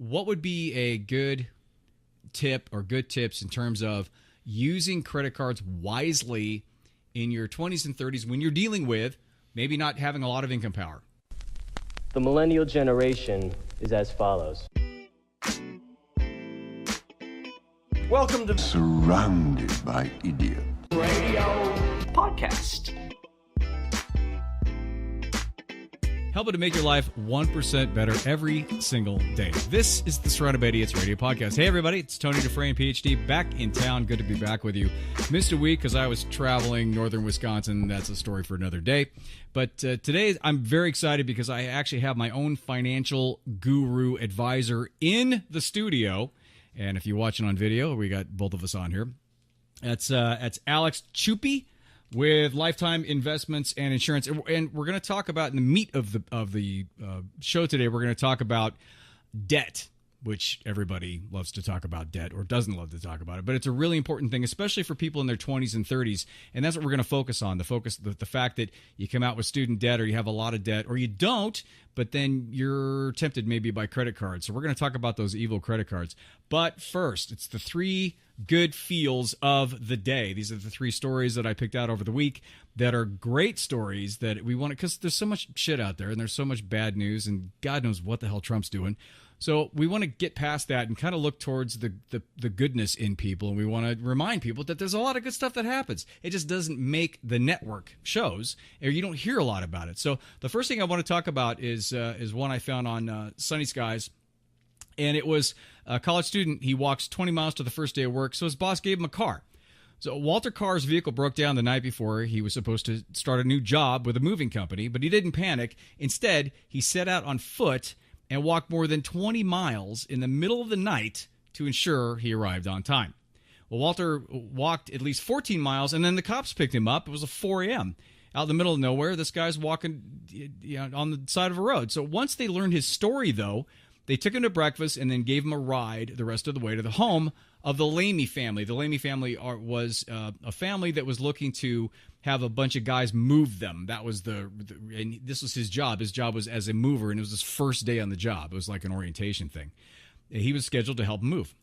what would be a good tip or good tips in terms of using credit cards wisely in your 20s and 30s when you're dealing with maybe not having a lot of income power? The millennial generation is as follows. Welcome to Surrounded by Idiots Radio Podcast. Helping to make your life 1% better every single day. This is the Surrounded by Idiots Radio Podcast. Hey, everybody. It's Tony Dufresne, PhD, back in town. Good to be back with you. Missed a week because I was traveling northern Wisconsin. That's a story for another day. But today, I'm very excited because I actually have my own financial guru advisor in the studio. And if you're watching on video, we got both of us on here. That's Aleks Cupi with Lifetime Investments and Insurance, and we're going to talk about in the meat of the show today. We're going to talk about debt, which everybody loves to talk about debt or doesn't love to talk about it, but it's a really important thing, especially for people in their 20s and 30s, and that's what we're going to focus on. The fact that you come out with student debt or you have a lot of debt or you don't, but then you're tempted maybe by credit cards. So we're going to talk about those evil credit cards. But first, it's the 3 good feels of the day. These are the 3 stories that I picked out over the week that are great stories that we want to, because there's so much shit out there and there's so much bad news and God knows what the hell Trump's doing. So we want to get past that and kind of look towards the goodness in people, and we want to remind people that there's a lot of good stuff that happens. It just doesn't make the network shows, or you don't hear a lot about it. So the first thing I want to talk about is one I found on Sunny Skies, and it was a college student. He walks 20 miles to the first day of work, so his boss gave him a car. So Walter Carr's vehicle broke down the night before. He was supposed to start a new job with a moving company, but he didn't panic. Instead, he set out on foot and walked more than 20 miles in the middle of the night to ensure he arrived on time. Well, Walter walked at least 14 miles, and then the cops picked him up. It was 4 a.m. Out in the middle of nowhere. This guy's walking on the side of a road. So once they learned his story, though, they took him to breakfast and then gave him a ride the rest of the way to the home of the Lamy family. The Lamy family was a family that was looking to have a bunch of guys move them. That was and this was his job. His job was as a mover, and it was his first day on the job. It was like an orientation thing. He was scheduled to help move.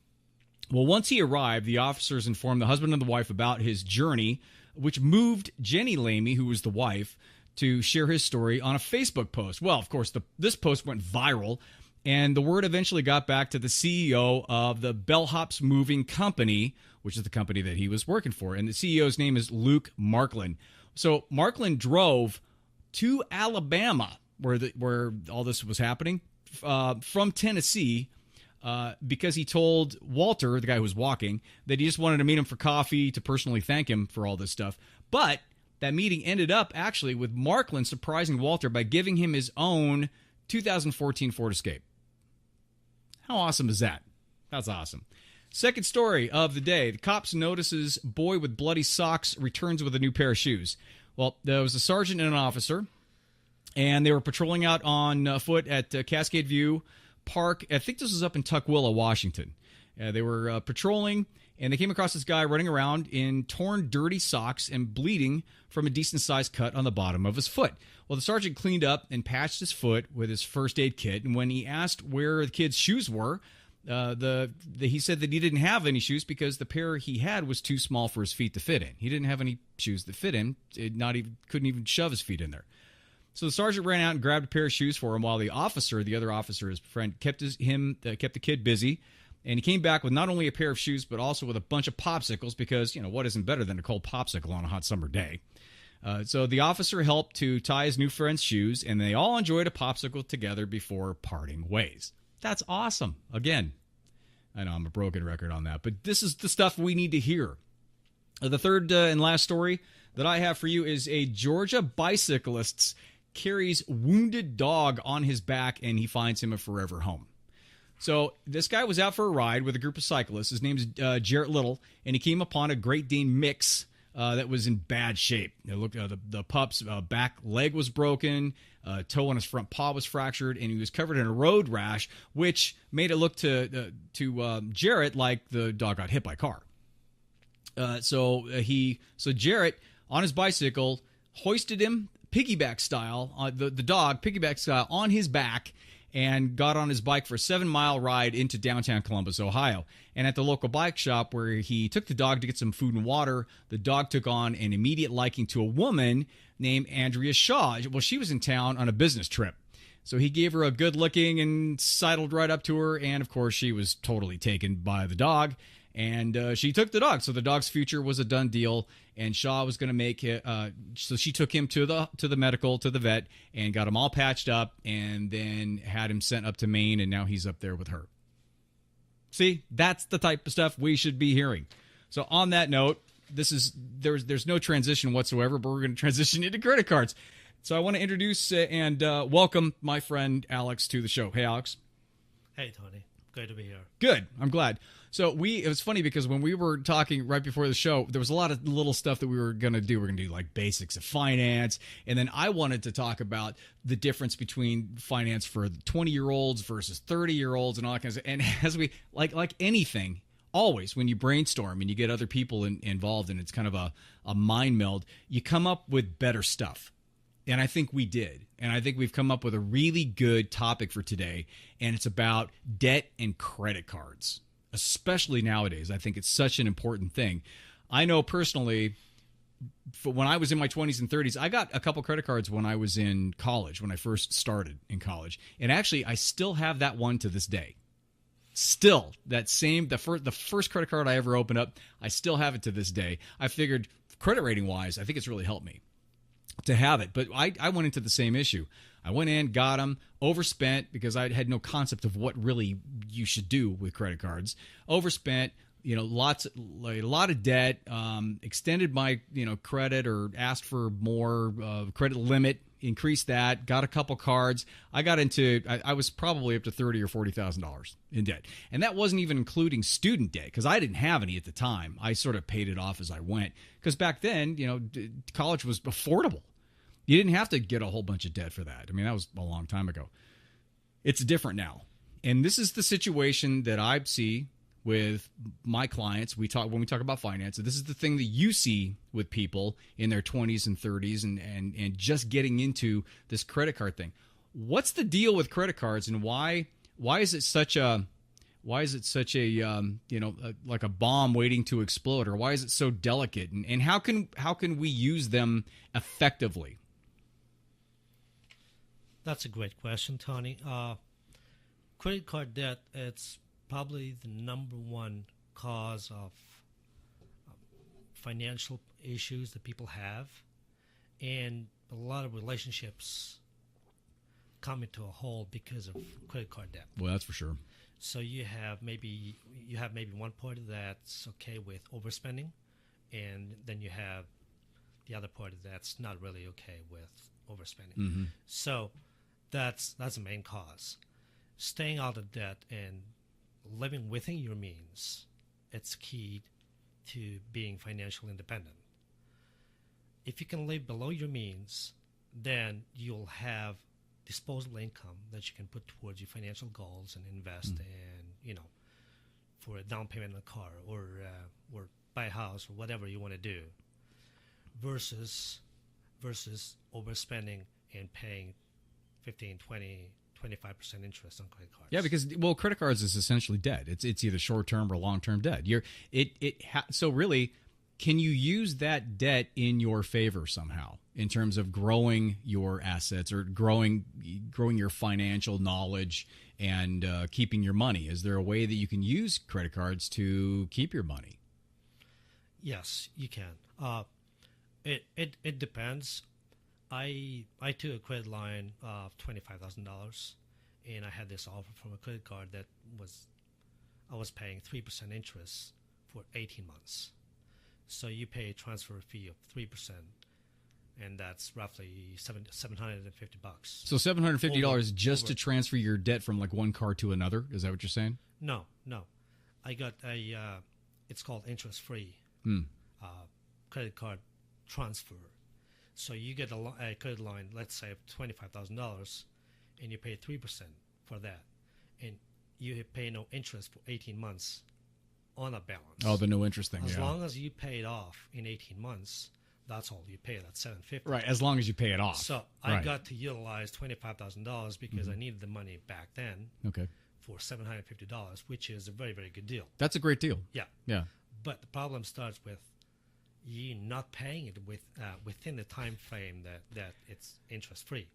Well, once he arrived, the officers informed the husband and the wife about his journey, which moved Jenny Lamy, who was the wife, to share his story on a Facebook post. Well, of course, this post went viral, and the word eventually got back to the CEO of the Bellhops Moving Company, which is the company that he was working for. And the CEO's name is Luke Markland. So Markland drove to Alabama, where all this was happening, from Tennessee, because he told Walter, the guy who was walking, that he just wanted to meet him for coffee to personally thank him for all this stuff. But that meeting ended up actually with Markland surprising Walter by giving him his own 2014 Ford Escape. How awesome is that? That's awesome. Second story of the day. The cops notices boy with bloody socks returns with a new pair of shoes. Well, there was a sergeant and an officer, and they were patrolling out on foot at Cascade View Park. I think this was up in Tukwila, Washington. They were patrolling, and they came across this guy running around in torn, dirty socks and bleeding from a decent-sized cut on the bottom of his foot. Well, the sergeant cleaned up and patched his foot with his first aid kit, and when he asked where the kid's shoes were, he said that he didn't have any shoes because the pair he had was too small for his feet to fit in. He didn't have any shoes that fit in. Couldn't even shove his feet in there. So the sergeant ran out and grabbed a pair of shoes for him, while the other officer, his friend, kept the kid busy. And he came back with not only a pair of shoes, but also with a bunch of popsicles because, what isn't better than a cold popsicle on a hot summer day? So the officer helped to tie his new friend's shoes, and they all enjoyed a popsicle together before parting ways. That's awesome. Again, I know I'm a broken record on that, but this is the stuff we need to hear. The third and last story that I have for you is a Georgia bicyclist carries wounded dog on his back, and he finds him a forever home. So this guy was out for a ride with a group of cyclists. His name is Jarrett Little, and he came upon a Great Dane mix that was in bad shape. The pup's back leg was broken, toe on his front paw was fractured, and he was covered in a road rash, which made it look to Jarrett like the dog got hit by a car. So Jarrett on his bicycle hoisted him piggyback style, the dog piggyback style on his back, and got on his bike for a 7-mile ride into downtown Columbus, Ohio. And at the local bike shop where he took the dog to get some food and water, the dog took on an immediate liking to a woman named Andrea Shaw. Well, she was in town on a business trip. So he gave her a good looking and sidled right up to her. And of course, she was totally taken by the dog. And she took the dog. So the dog's future was a done deal. And Shaw was going to make it. So she took him to the medical, to the vet, and got him all patched up, and then had him sent up to Maine. And now he's up there with her. See, that's the type of stuff we should be hearing. So on that note, there's no transition whatsoever, but we're going to transition into credit cards. So I want to introduce and welcome my friend Alex to the show. Hey, Alex. Hey, Tony. Great to be here. Good. I'm glad. So it was funny because when we were talking right before the show, there was a lot of little stuff that we were going to do. We're going to do like basics of finance. And then I wanted to talk about the difference between finance for 20-year-olds versus 30-year-olds and all that kind of stuff. And as we, like anything, always when you brainstorm and you get other people involved and it's kind of a mind meld, you come up with better stuff. And I think we did. And I think we've come up with a really good topic for today. And it's about debt and credit cards, especially nowadays. I think it's such an important thing. I know personally, when I was in my 20s and 30s, I got a couple credit cards when I was in college, when I first started in college. And actually, I still have that one to this day. Still, that same, the first credit card I ever opened up, I still have it to this day. I figured credit rating wise, I think it's really helped me to have it. But I went into the same issue. I went in, got them, overspent because I had no concept of what really you should do with credit cards. Overspent, a lot of debt, extended my, credit or asked for more credit limit, increased that, got a couple cards. I got into, I was probably up to $30,000 or $40,000 in debt. And that wasn't even including student debt because I didn't have any at the time. I sort of paid it off as I went because back then, college was affordable. You didn't have to get a whole bunch of debt for that. I mean, that was a long time ago. It's different now. And this is the situation that I see with my clients. When we talk about finance, this is the thing that you see with people in their 20s and 30s and just getting into this credit card thing. What's the deal with credit cards and why is it such a like a bomb waiting to explode, or why is it so delicate, and how can we use them effectively? That's a great question, Tony. Credit card debt, it's probably the number one cause of financial issues that people have. And a lot of relationships come into a hole because of credit card debt. Well, that's for sure. So you have maybe one party that's okay with overspending, and then you have the other party that's not really okay with overspending. Mm-hmm. So that's the main cause. Staying out of debt and living within your means, it's key to being financially independent. If you can live below your means, then you'll have disposable income that you can put towards your financial goals and invest in, for a down payment on a car or buy a house or whatever you want to do, versus overspending and paying 15, 20, 25% interest on credit cards. Yeah, because credit cards is essentially debt. It's either short-term or long-term debt. So really, can you use that debt in your favor somehow in terms of growing your assets or growing your financial knowledge and keeping your money? Is there a way that you can use credit cards to keep your money? Yes, you can. It depends. I took a credit line of $25,000, and I had this offer from a credit card that I was paying 3% interest for 18 months. So you pay a transfer fee of 3%, and that's roughly $750. So $750 just to transfer your debt from like one card to another? Is that what you're saying? No. I got it's called interest-free credit card transfer. So you get a credit line, let's say of $25,000, and you pay 3% for that, and you pay no interest for 18 months on a balance. Oh, the no interest thing. As long as you pay it off in 18 months, that's all you pay. That's $750. Right, as long as you pay it off. So I Right. got to utilize $25,000 because I needed the money back then Okay. for $750, which is a very, very good deal. That's a great deal. Yeah. Yeah. But the problem starts with you not paying it within the time frame that it's interest free.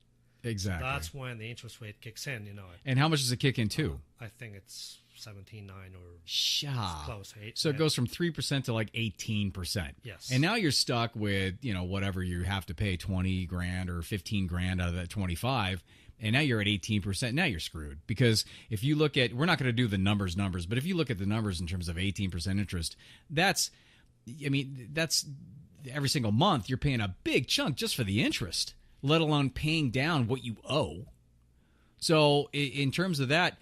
Exactly. That's when the interest rate kicks in. And how much does it kick in to? I think it's 17.9 or Sha. close 8. So it goes from 3% to like 18%. Yes. And now you're stuck with, whatever you have to pay, 20 grand or 15 grand out of that 25. And now you're at 18%. Now you're screwed. Because if you look at, we're not going to do the numbers, but if you look at the numbers in terms of 18% interest, that's every single month you're paying a big chunk just for the interest, let alone paying down what you owe. So in terms of that,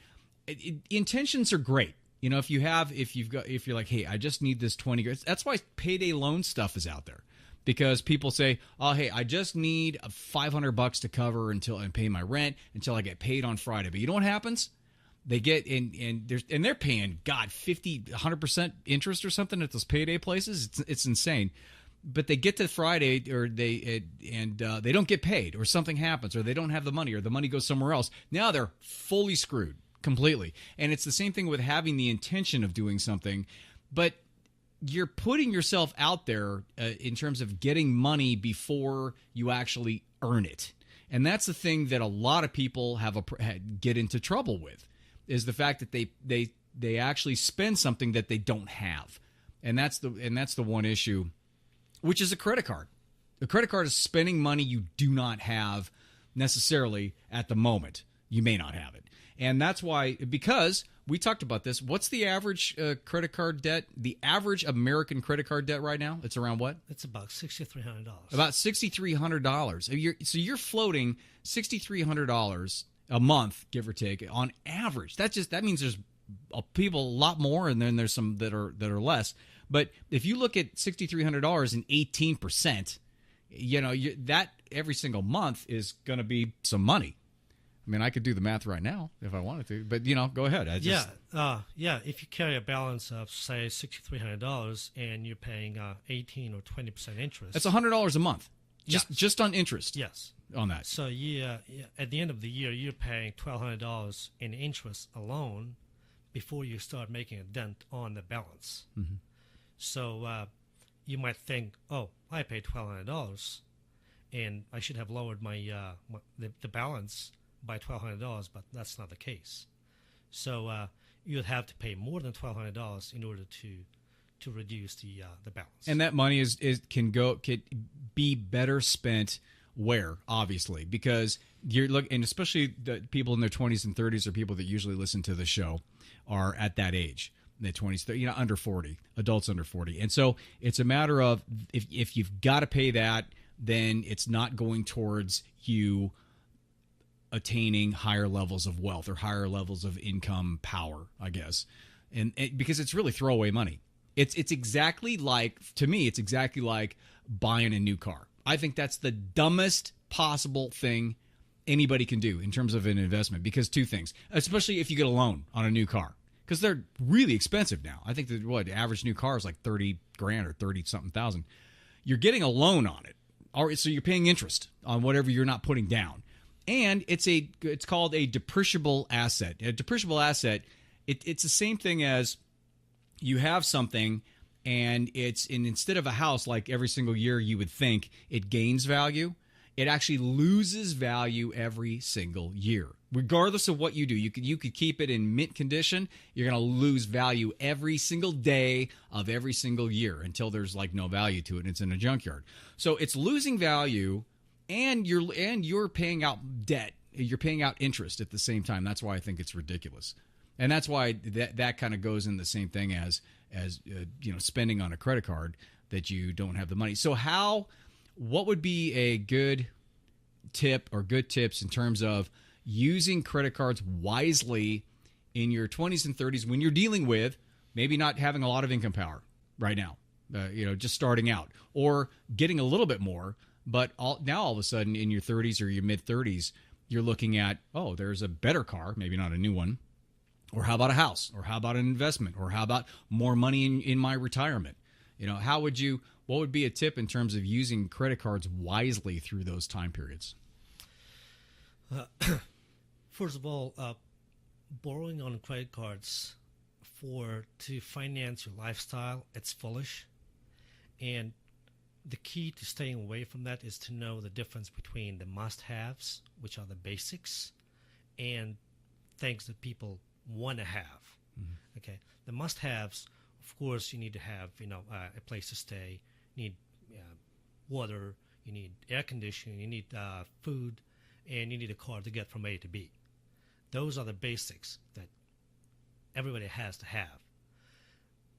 intentions are great. If you're like, hey, I just need this 20 grand. That's why payday loan stuff is out there, because people say, oh, hey, I just need $500 to cover and pay my rent until I get paid on Friday. But you know what happens? They get and they're paying 100% interest or something at those payday places. It's insane. But they get to Friday or they don't get paid, or something happens, or they don't have the money, or the money goes somewhere else. Now they're fully screwed completely. And it's the same thing with having the intention of doing something, but you're putting yourself out there in terms of getting money before you actually earn it. And that's the thing that a lot of people get into trouble with, is the fact that they actually spend something that they don't have. And that's the one issue, which is a credit card. A credit card is spending money you do not have necessarily at the moment. You may not have it. And that's why, because we talked about this, what's the average credit card debt? The average American credit card debt right now, it's around what? It's about $6,300. About $6,300. So you're floating $6,300 a month, give or take, on average. That means there's people a lot more, and then there's some that are less. But if you look at $6,300 and 18%, that every single month is going to be some money. I mean, I could do the math right now if I wanted to, but go ahead. If you carry a balance of, say, $6,300 and you're paying 18 or 20% interest, that's $100 a month, just on interest. Yes, on that. So at the end of the year, you're paying $1,200 in interest alone before you start making a dent on the balance. Mm-hmm. So you might think, oh, I paid $1,200, and I should have lowered my the balance by $1,200, but that's not the case. So you'd have to pay more than $1,200 in order to reduce the balance. And that money can be better spent where, obviously, because and especially the people in their 20s and 30s are people that usually listen to the show are at that age. In their 20s, under 40, adults under 40. And so it's a matter of if you've got to pay that, then it's not going towards you attaining higher levels of wealth or higher levels of income power, I guess. And because it's really throwaway money. It's exactly like, to me, it's exactly like buying a new car. I think that's the dumbest possible thing anybody can do in terms of an investment, because two things, especially if you get a loan on a new car, because they're really expensive now. I think the average new car is like 30 grand or 30 something thousand. You're getting a loan on it. So you're paying interest on whatever you're not putting down. And it's called a depreciable asset. A depreciable asset, it's the same thing as you have something, and instead of a house, like every single year you would think it gains value, it actually loses value every single year. Regardless of what you do, you could keep it in mint condition. You're going to lose value every single day of every single year until there's like no value to it and it's in a junkyard. So it's losing value, and you're paying out debt. You're paying out interest at the same time. That's why I think it's ridiculous, and that's why that kind of goes in the same thing as spending on a credit card that you don't have the money. So what would be a good tip or good tips in terms of using credit cards wisely in your 20s and 30s when you're dealing with maybe not having a lot of income power right now, just starting out, or getting a little bit more, but now all of a sudden in your 30s or your mid 30s, you're looking at, oh, there's a better car, maybe not a new one, or how about a house, or how about an investment, or how about more money in my retirement? What would be a tip in terms of using credit cards wisely through those time periods? First of all, borrowing on credit cards to finance your lifestyle, it's foolish. And the key to staying away from that is to know the difference between the must-haves, which are the basics, and things that people want to have. Mm-hmm. Okay, the must-haves, of course, you need to have a place to stay. You need water. You need air conditioning. You need food, and you need a car to get from A to B. Those are the basics that everybody has to have.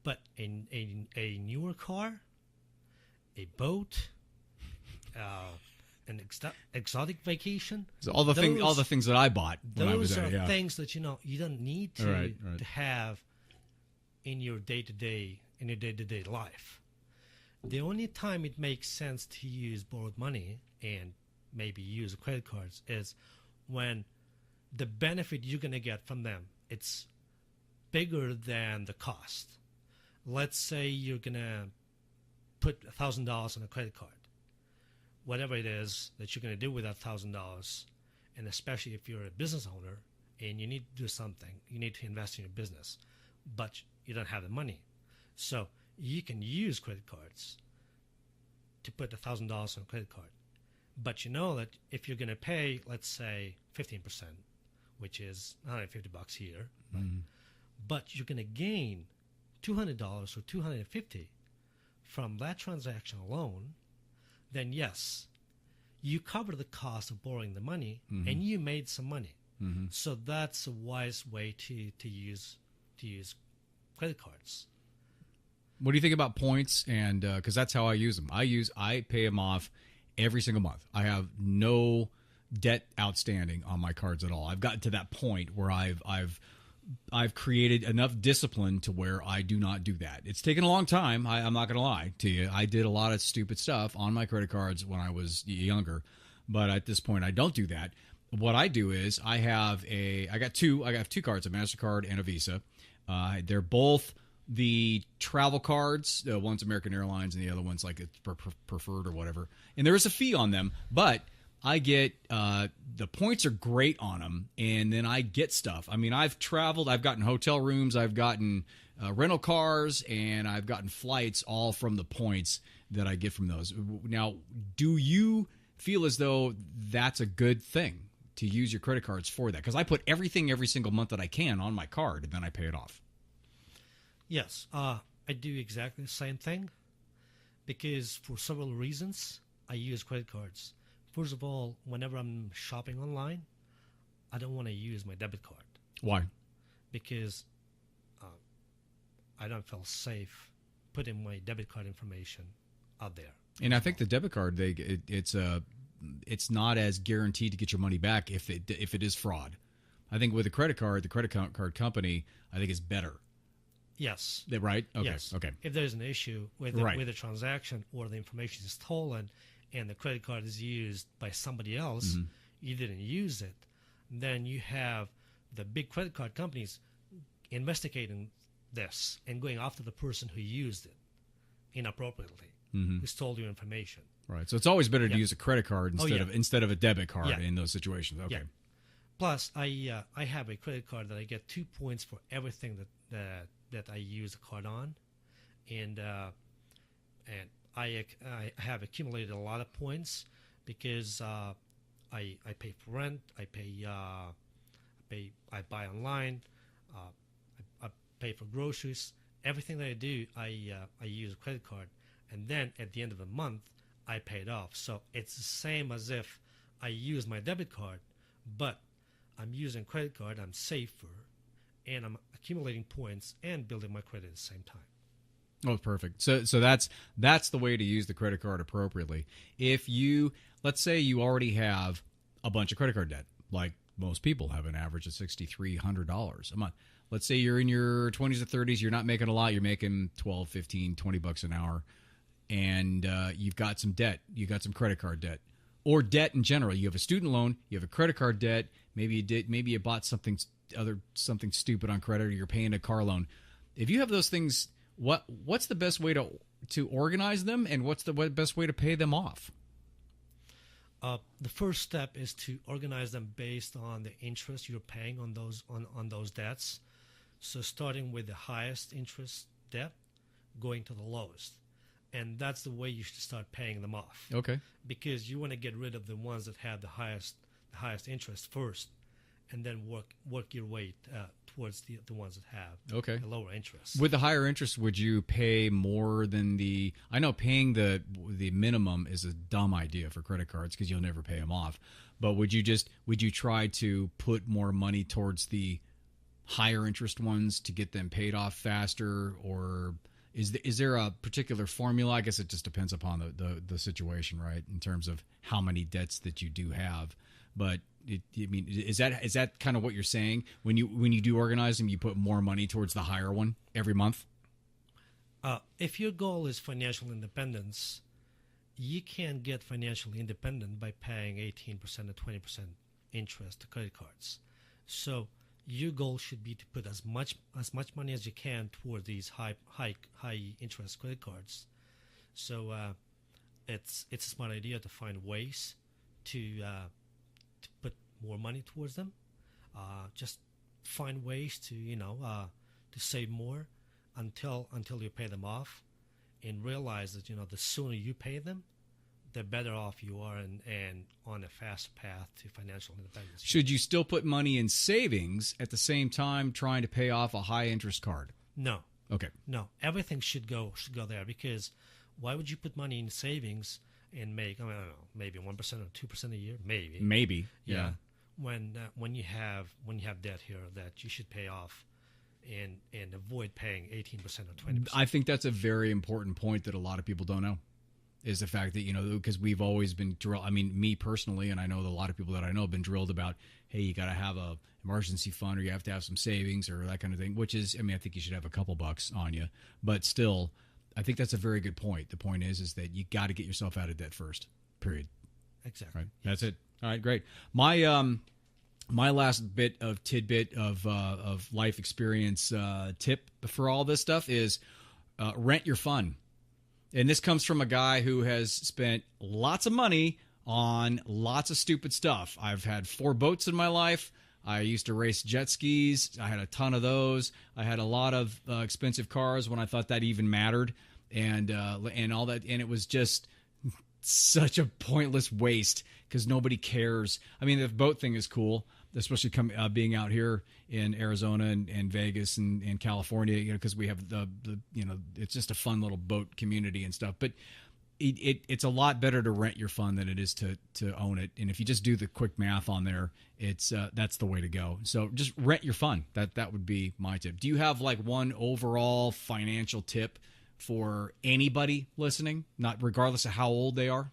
But a newer car, a boat, an exotic vacation. So all the things that I bought when I was there. Those are things that you don't need to have in your day-to-day life. The only time it makes sense to use borrowed money and maybe use credit cards is when the benefit you're going to get from them, it's bigger than the cost. Let's say you're going to put $1,000 on a credit card. Whatever it is that you're going to do with that $1,000, and especially if you're a business owner and you need to do something, you need to invest in your business, but you don't have the money. So you can use credit cards to put $1,000 on a credit card. But you know that if you're going to pay, let's say, 15%, which is $150 here, right? But you're going to gain $200 or $250 from that transaction alone, then yes, you cover the cost of borrowing the money, and you made some money. So that's a wise way to use credit cards. What do you think about points? And because that's how I use them. I pay them off every single month. I have no debt outstanding on my cards at all. I've gotten to that point where I've created enough discipline to where I do not do that. It's taken a long time. I'm not going to lie to you. I did a lot of stupid stuff on my credit cards when I was younger, but at this point I don't do that. What I do is I have two cards, a MasterCard and a Visa. They're both the travel cards. One's American Airlines and the other one's like a preferred or whatever. And there is a fee on them, but I get the points are great on them, and then I get stuff. I mean, I've traveled, I've gotten hotel rooms, I've gotten rental cars, and I've gotten flights all from the points that I get from those. Now, do you feel as though that's a good thing to use your credit cards for that? Because I put everything every single month that I can on my card, and then I pay it off. Yes, I do exactly the same thing because for several reasons I use credit cards. First of all, whenever I'm shopping online, I don't want to use my debit card. Why? Because I don't feel safe putting my debit card information out there. And I think the debit card, it's not as guaranteed to get your money back if it is fraud. I think with a credit card, the credit card company, I think is better. Yes. Right? Okay. Yes. Okay. If there's an issue with a transaction or the information is stolen and the credit card is used by somebody else, you didn't use it, then you have the big credit card companies investigating this and going after the person who used it inappropriately, who stole your information. Right. So it's always better to use a credit card instead of a debit card in those situations. Okay. Yeah. Plus, I have a credit card that I get 2 points for everything that I use the card on, and I have accumulated a lot of points because I pay for rent, I buy online, I pay for groceries. Everything that I do, I use a credit card, and then at the end of the month, I pay it off. So it's the same as if I use my debit card, but I'm using credit card. I'm safer, and I'm accumulating points and building my credit at the same time. Oh, perfect. So that's the way to use the credit card appropriately. If let's say you already have a bunch of credit card debt, like most people have an average of $6,300 a month. Let's say you're in your 20s or 30s, you're not making a lot, you're making $12, $15, $20 an hour, and you've got some debt, you've got some credit card debt, or debt in general. You have a student loan, you have a credit card debt, maybe you bought something stupid on credit, or you're paying a car loan. If you have those things what's the best way to organize them, and what's the best way to pay them off? The first step is to organize them based on the interest you're paying on those debts. So starting with the highest interest debt, going to the lowest, and that's the way you should start paying them off. Okay. Because you want to get rid of the ones that have the highest interest first, and then work your way towards the ones that have the lower interest. With the higher interest, would you pay more than the? I know paying the minimum is a dumb idea for credit cards because you'll never pay them off. But would you try to put more money towards the higher interest ones to get them paid off faster, or is there a particular formula? I guess it just depends upon the situation, right? In terms of how many debts that you do have. But is that kind of what you're saying? When you do organize them, you put more money towards the higher one every month? If your goal is financial independence, you can't get financially independent by paying 18% or 20% interest to credit cards. So your goal should be to put as much money as you can toward these high interest credit cards. So it's a smart idea to find ways to put more money towards them. Just find ways to to save more until you pay them off, and realize that the sooner you pay them, the better off you are and on a fast path to financial independence. Should you still put money in savings at the same time trying to pay off a high interest card? No. Okay. No. Everything should go there, because why would you put money in savings and make, I don't know, maybe 1% or 2% a year? Maybe. Yeah. When you have debt here that you should pay off and avoid paying 18% or 20%. I think that's a very important point that a lot of people don't know. Is the fact that, because we've always been drilled. I mean, me personally, and I know a lot of people that I know have been drilled about, hey, you got to have a emergency fund, or you have to have some savings, or that kind of thing, which is, I think you should have a couple bucks on you. But still, I think that's a very good point. The point is that you got to get yourself out of debt first, period. Exactly. Right? Yes. That's it. All right, great. My last tidbit of life experience tip for all this stuff is rent your fun. And this comes from a guy who has spent lots of money on lots of stupid stuff. I've had 4 boats in my life. I used to race jet skis. I had a ton of those. I had a lot of expensive cars when I thought that even mattered, and all that. And it was just such a pointless waste because nobody cares. I mean, the boat thing is cool, especially being out here in Arizona and Vegas and California, because we have the it's just a fun little boat community and stuff. But it's a lot better to rent your fun than it is to own it. And if you just do the quick math on there, that's the way to go. So just rent your fun. That would be my tip. Do you have like one overall financial tip for anybody listening, not regardless of how old they are?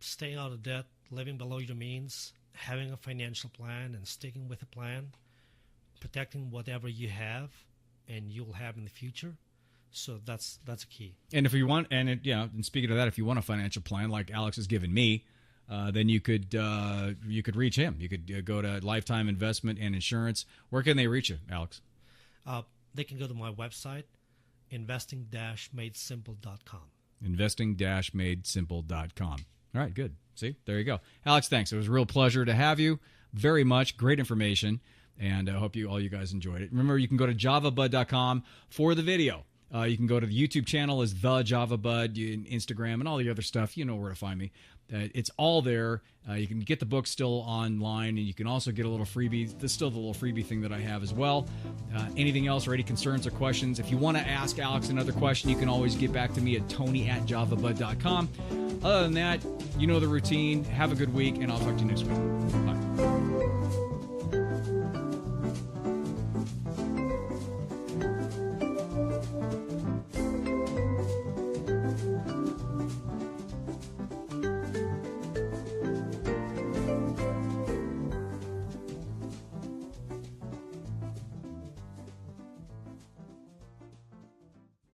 Staying out of debt, living below your means, having a financial plan and sticking with a plan, protecting whatever you have and you'll have in the future. So that's a key. And if you want, and speaking of that, if you want a financial plan like Aleks has given me, then you could reach him. You could go to Lifetime Investment and Insurance. Where can they reach you, Aleks? They can go to my website, investing-madesimple.com. Investing-madesimple.com. All right, good. See, there you go. Aleks, thanks. It was a real pleasure to have you. Very much. Great information. And I hope all you guys enjoyed it. Remember, you can go to javabud.com for the video. You can go to the YouTube channel as The Java Bud, Instagram, and all the other stuff. You know where to find me. It's all there. You can get the book still online, and you can also get a little freebie. There's still the little freebie thing that I have as well. Anything else or any concerns or questions, if you want to ask Aleks another question, you can always get back to me at tony@javabud.com. Other than that, you know the routine. Have a good week, and I'll talk to you next week. Bye.